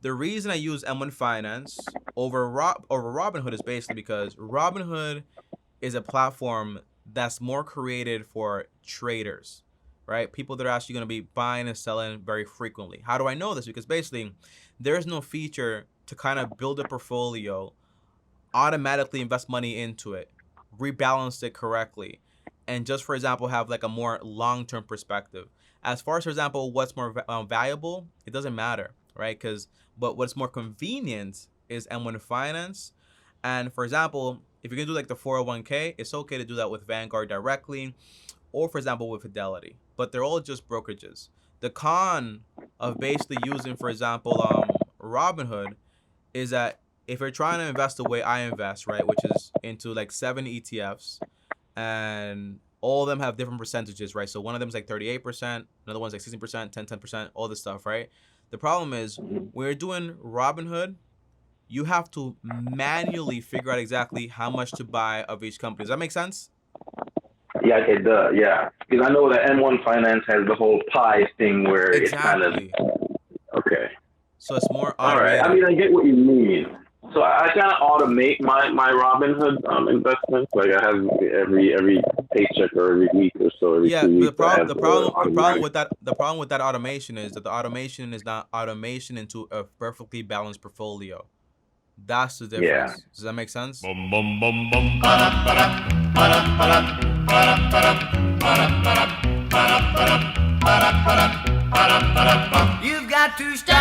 The reason I use M1 Finance over Robinhood is basically because Robinhood is a platform that's more created for traders, right? People that are actually going to be buying and selling very frequently. How do I know this? Because basically, there's no feature to kind of build a portfolio, automatically invest money into it, rebalance it correctly, and just, for example, have like a more long-term perspective. As far as, for example, what's more valuable, it doesn't matter, right? But what's more convenient is M1 Finance. And for example, if you're gonna do like the 401k, it's okay to do that with Vanguard directly, or for example with Fidelity. But they're all just brokerages. The con of basically using, for example, Robinhood is that if you're trying to invest the way I invest, right, which is into like 7 ETFs, and all of them have different percentages, right? So one of them is like 38%, another one's like 16%, 10%, all this stuff, right? The problem is when you're doing Robinhood, you have to manually figure out exactly how much to buy of each company. Does that make sense? Yeah, it does. Yeah, because I know that M1 Finance has the whole pie thing where Exactly. it's kind of okay. So it's more All right. automated. I mean, I get what you mean. So I kind of automate my Robinhood investments. Like I have every paycheck or every week or so. Every Yeah, 2 but weeks, the problem with that automation is that the automation is not automation into a perfectly balanced portfolio. That's the difference. Yeah. Does that make sense? You've got to stop.